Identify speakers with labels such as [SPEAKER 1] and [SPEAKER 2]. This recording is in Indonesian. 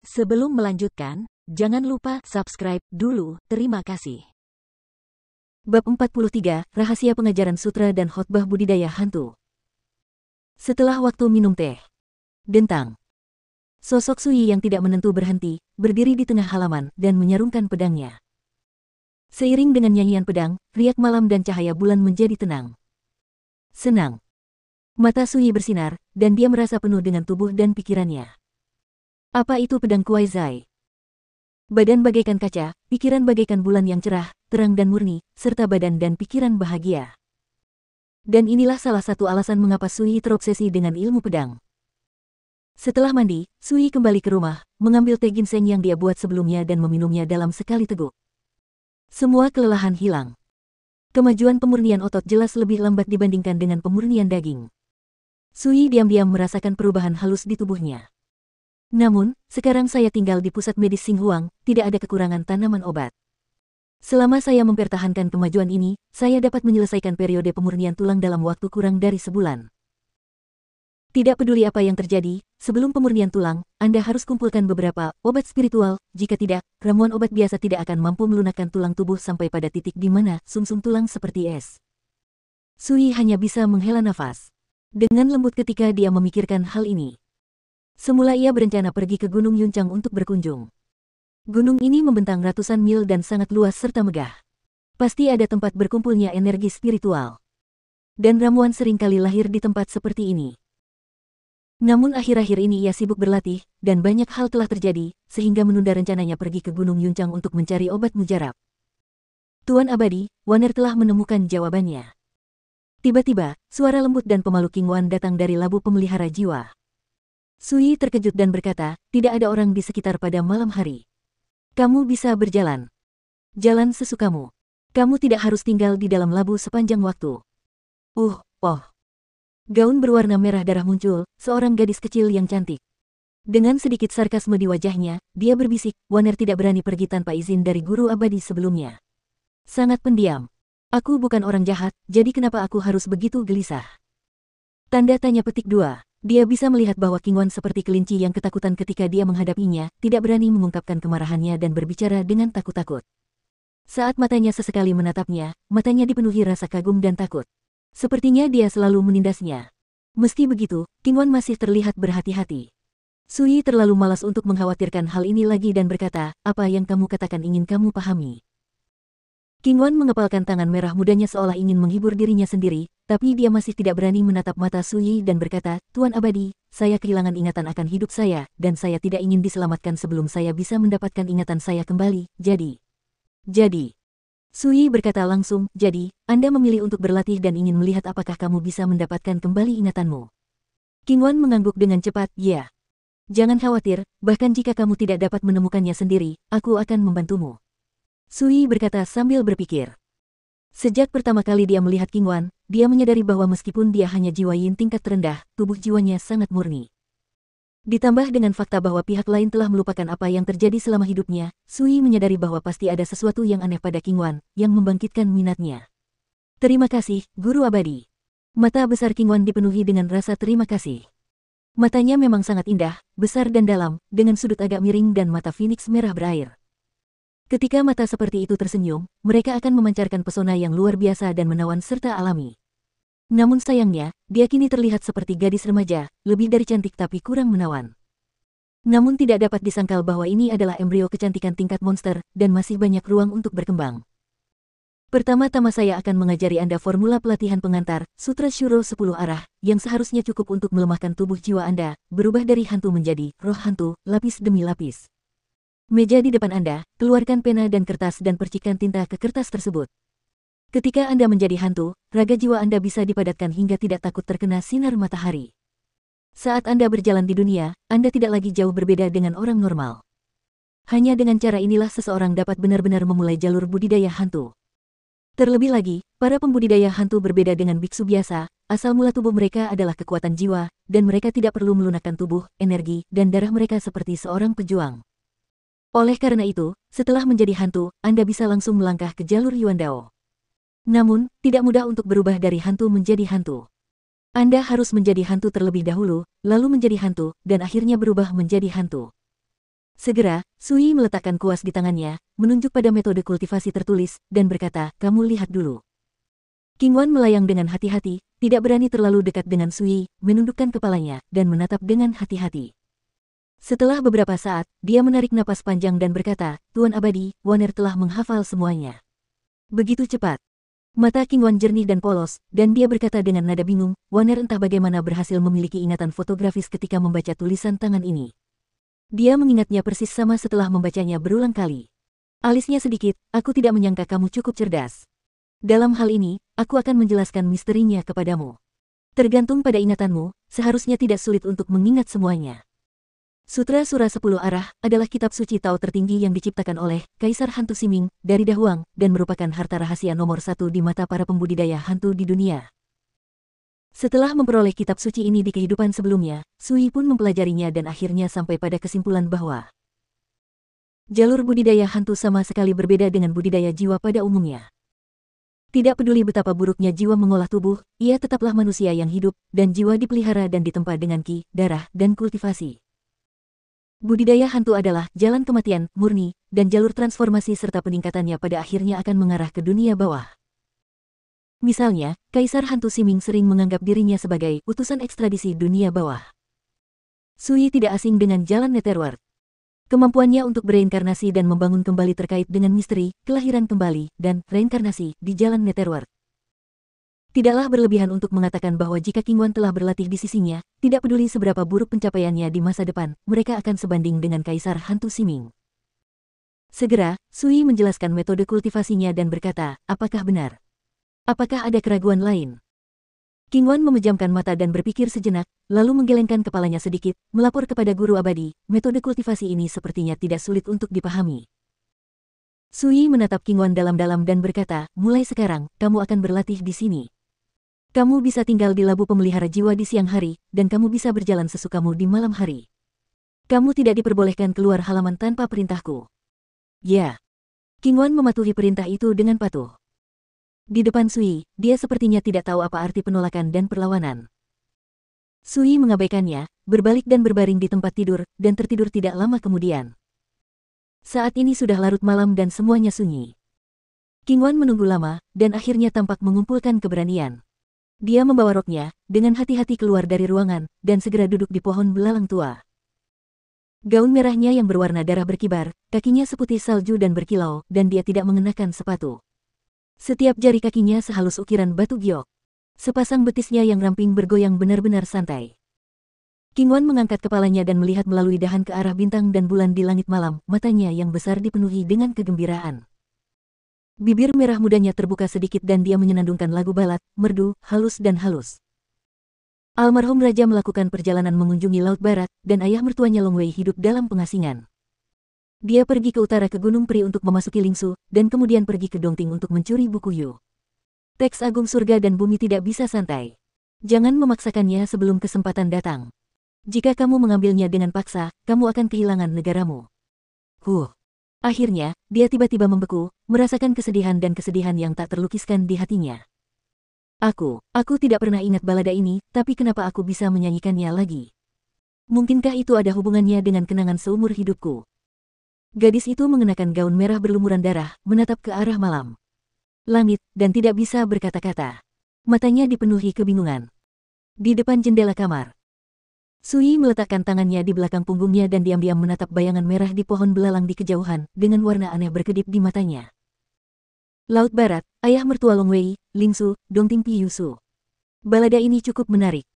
[SPEAKER 1] Sebelum melanjutkan, jangan lupa subscribe dulu. Terima kasih.
[SPEAKER 2] Bab 43, Rahasia Pengajaran Sutra dan Khotbah Budidaya Hantu. Setelah waktu minum teh, Dentang. Sosok Sui yang tidak menentu berhenti, berdiri di tengah halaman, dan menyarungkan pedangnya. Seiring dengan nyanyian pedang, riak malam dan cahaya bulan menjadi tenang. Senang. Mata Sui bersinar, dan dia merasa penuh dengan tubuh dan pikirannya. Apa itu pedang Kuai Zai? Badan bagaikan kaca, pikiran bagaikan bulan yang cerah, terang dan murni, serta badan dan pikiran bahagia. Dan inilah salah satu alasan mengapa Sui terobsesi dengan ilmu pedang. Setelah mandi, Sui kembali ke rumah, mengambil teh ginseng yang dia buat sebelumnya dan meminumnya dalam sekali teguk. Semua kelelahan hilang. Kemajuan pemurnian otot jelas lebih lambat dibandingkan dengan pemurnian daging. Sui diam-diam merasakan perubahan halus di tubuhnya. Namun, sekarang saya tinggal di pusat medis Xinghuang, tidak ada kekurangan tanaman obat. Selama saya mempertahankan kemajuan ini, saya dapat menyelesaikan periode pemurnian tulang dalam waktu kurang dari sebulan. Tidak peduli apa yang terjadi, sebelum pemurnian tulang, Anda harus kumpulkan beberapa obat spiritual, jika tidak, ramuan obat biasa tidak akan mampu melunakkan tulang tubuh sampai pada titik di mana sumsum tulang seperti es. Sui hanya bisa menghela nafas dengan lembut ketika dia memikirkan hal ini. Semula ia berencana pergi ke Gunung Yuncang untuk berkunjung. Gunung ini membentang ratusan mil dan sangat luas serta megah. Pasti ada tempat berkumpulnya energi spiritual. Dan ramuan seringkali lahir di tempat seperti ini. Namun akhir-akhir ini ia sibuk berlatih, dan banyak hal telah terjadi, sehingga menunda rencananya pergi ke Gunung Yuncang untuk mencari obat mujarab. Tuan Abadi, Waner telah menemukan jawabannya. Tiba-tiba, suara lembut dan pemalu King Wan datang dari labu pemelihara jiwa. Sui terkejut dan berkata, tidak ada orang di sekitar pada malam hari. Kamu bisa berjalan. Jalan sesukamu. Kamu tidak harus tinggal di dalam labu sepanjang waktu. Oh. Gaun berwarna merah darah muncul, seorang gadis kecil yang cantik. Dengan sedikit sarkasme di wajahnya, dia berbisik, Waner tidak berani pergi tanpa izin dari guru abadi sebelumnya. Sangat pendiam. Aku bukan orang jahat, jadi kenapa aku harus begitu gelisah? Tanda tanya petik 2. Dia bisa melihat bahwa King Wan seperti kelinci yang ketakutan ketika dia menghadapinya, tidak berani mengungkapkan kemarahannya dan berbicara dengan takut-takut. Saat matanya sesekali menatapnya, matanya dipenuhi rasa kagum dan takut. Sepertinya dia selalu menindasnya. Meski begitu, King Wan masih terlihat berhati-hati. Sui terlalu malas untuk mengkhawatirkan hal ini lagi dan berkata, apa yang kamu katakan ingin kamu pahami. King Wan mengepalkan tangan merah mudanya seolah ingin menghibur dirinya sendiri, tapi dia masih tidak berani menatap mata Sui dan berkata, Tuan Abadi, saya kehilangan ingatan akan hidup saya, dan saya tidak ingin diselamatkan sebelum saya bisa mendapatkan ingatan saya kembali, jadi. Sui berkata langsung, jadi, Anda memilih untuk berlatih dan ingin melihat apakah kamu bisa mendapatkan kembali ingatanmu. King Wan mengangguk dengan cepat, ya. Jangan khawatir, bahkan jika kamu tidak dapat menemukannya sendiri, aku akan membantumu. Sui berkata sambil berpikir. Sejak pertama kali dia melihat King Wan, dia menyadari bahwa meskipun dia hanya jiwa yin tingkat terendah, tubuh jiwanya sangat murni. Ditambah dengan fakta bahwa pihak lain telah melupakan apa yang terjadi selama hidupnya, Sui menyadari bahwa pasti ada sesuatu yang aneh pada King Wan, yang membangkitkan minatnya. Terima kasih, Guru Abadi. Mata besar King Wan dipenuhi dengan rasa terima kasih. Matanya memang sangat indah, besar dan dalam, dengan sudut agak miring dan mata Phoenix merah berair. Ketika mata seperti itu tersenyum, mereka akan memancarkan pesona yang luar biasa dan menawan serta alami. Namun sayangnya, dia kini terlihat seperti gadis remaja, lebih dari cantik tapi kurang menawan. Namun tidak dapat disangkal bahwa ini adalah embrio kecantikan tingkat monster, dan masih banyak ruang untuk berkembang. Pertama-tama saya akan mengajari Anda formula pelatihan pengantar, Sutra Shuro 10 arah, yang seharusnya cukup untuk melemahkan tubuh jiwa Anda, berubah dari hantu menjadi roh hantu, lapis demi lapis. Meja di depan Anda, keluarkan pena dan kertas dan percikan tinta ke kertas tersebut. Ketika Anda menjadi hantu, raga jiwa Anda bisa dipadatkan hingga tidak takut terkena sinar matahari. Saat Anda berjalan di dunia, Anda tidak lagi jauh berbeda dengan orang normal. Hanya dengan cara inilah seseorang dapat benar-benar memulai jalur budidaya hantu. Terlebih lagi, para pembudidaya hantu berbeda dengan biksu biasa, asal mula tubuh mereka adalah kekuatan jiwa, dan mereka tidak perlu melunakkan tubuh, energi, dan darah mereka seperti seorang pejuang. Oleh karena itu, setelah menjadi hantu, Anda bisa langsung melangkah ke jalur Yuan Dao. Namun, tidak mudah untuk berubah dari hantu menjadi hantu. Anda harus menjadi hantu terlebih dahulu, lalu menjadi hantu, dan akhirnya berubah menjadi hantu. Segera, Sui meletakkan kuas di tangannya, menunjuk pada metode kultivasi tertulis, dan berkata, "Kamu lihat dulu." Qingwan melayang dengan hati-hati, tidak berani terlalu dekat dengan Sui, menundukkan kepalanya, dan menatap dengan hati-hati. Setelah beberapa saat, dia menarik napas panjang dan berkata, "Tuan Abadi, Waner telah menghafal semuanya." Begitu cepat. Mata Qingwan jernih dan polos, dan dia berkata dengan nada bingung, "Waner entah bagaimana berhasil memiliki ingatan fotografis ketika membaca tulisan tangan ini. Dia mengingatnya persis sama setelah membacanya berulang kali. Alisnya sedikit, aku tidak menyangka kamu cukup cerdas. Dalam hal ini, aku akan menjelaskan misterinya kepadamu. Tergantung pada ingatanmu, seharusnya tidak sulit untuk mengingat semuanya." Sutra Sura 10 Arah adalah kitab suci Tao tertinggi yang diciptakan oleh Kaisar Hantu Siming dari Dahuang dan merupakan harta rahasia nomor 1 di mata para pembudidaya hantu di dunia. Setelah memperoleh kitab suci ini di kehidupan sebelumnya, Sui pun mempelajarinya dan akhirnya sampai pada kesimpulan bahwa jalur budidaya hantu sama sekali berbeda dengan budidaya jiwa pada umumnya. Tidak peduli betapa buruknya jiwa mengolah tubuh, ia tetaplah manusia yang hidup, dan jiwa dipelihara dan ditempa dengan ki, darah, dan kultivasi. Budidaya hantu adalah jalan kematian, murni, dan jalur transformasi serta peningkatannya pada akhirnya akan mengarah ke dunia bawah. Misalnya, Kaisar Hantu Siming sering menganggap dirinya sebagai utusan ekstradisi dunia bawah. Sui tidak asing dengan jalan Netherworld. Kemampuannya untuk bereinkarnasi dan membangun kembali terkait dengan misteri, kelahiran kembali, dan reinkarnasi di jalan Netherworld. Tidaklah berlebihan untuk mengatakan bahwa jika Qingwan telah berlatih di sisinya, tidak peduli seberapa buruk pencapaiannya di masa depan, mereka akan sebanding dengan Kaisar Hantu Siming. Segera, Sui menjelaskan metode kultivasinya dan berkata, "Apakah benar? Apakah ada keraguan lain?" Qingwan memejamkan mata dan berpikir sejenak, lalu menggelengkan kepalanya sedikit, melapor kepada Guru Abadi, "Metode kultivasi ini sepertinya tidak sulit untuk dipahami." Sui menatap Qingwan dalam-dalam dan berkata, "Mulai sekarang, kamu akan berlatih di sini. Kamu bisa tinggal di labu pemelihara jiwa di siang hari, dan kamu bisa berjalan sesukamu di malam hari. Kamu tidak diperbolehkan keluar halaman tanpa perintahku." "Ya." Qingwan mematuhi perintah itu dengan patuh. Di depan Sui, dia sepertinya tidak tahu apa arti penolakan dan perlawanan. Sui mengabaikannya, berbalik dan berbaring di tempat tidur, dan tertidur tidak lama kemudian. Saat ini sudah larut malam dan semuanya sunyi. Qingwan menunggu lama, dan akhirnya tampak mengumpulkan keberanian. Dia membawa roknya, dengan hati-hati keluar dari ruangan, dan segera duduk di pohon belalang tua. Gaun merahnya yang berwarna darah berkibar, kakinya seputih salju dan berkilau, dan dia tidak mengenakan sepatu. Setiap jari kakinya sehalus ukiran batu giok. Sepasang betisnya yang ramping bergoyang benar-benar santai. Qingwan mengangkat kepalanya dan melihat melalui dahan ke arah bintang dan bulan di langit malam, matanya yang besar dipenuhi dengan kegembiraan. Bibir merah mudanya terbuka sedikit dan dia menyenandungkan lagu balat, merdu, halus dan halus. Almarhum Raja melakukan perjalanan mengunjungi Laut Barat, dan ayah mertuanya Long Wei hidup dalam pengasingan. Dia pergi ke utara ke Gunung Pri untuk memasuki Lingsu, dan kemudian pergi ke Dongting untuk mencuri buku Yu. Teks Agung Surga dan Bumi tidak bisa santai. Jangan memaksakannya sebelum kesempatan datang. Jika kamu mengambilnya dengan paksa, kamu akan kehilangan negaramu. Akhirnya, dia tiba-tiba membeku, merasakan kesedihan dan kesedihan yang tak terlukiskan di hatinya. Aku tidak pernah ingat balada ini, tapi kenapa aku bisa menyanyikannya lagi? Mungkinkah itu ada hubungannya dengan kenangan seumur hidupku? Gadis itu mengenakan gaun merah berlumuran darah, menatap ke arah malam, langit, dan tidak bisa berkata-kata. Matanya dipenuhi kebingungan. Di depan jendela kamar, Sui meletakkan tangannya di belakang punggungnya dan diam-diam menatap bayangan merah di pohon belalang di kejauhan, dengan warna aneh berkedip di matanya. Laut Barat, ayah mertua Long Wei, Lingsu, Dongting Piyusu. Balada ini cukup menarik.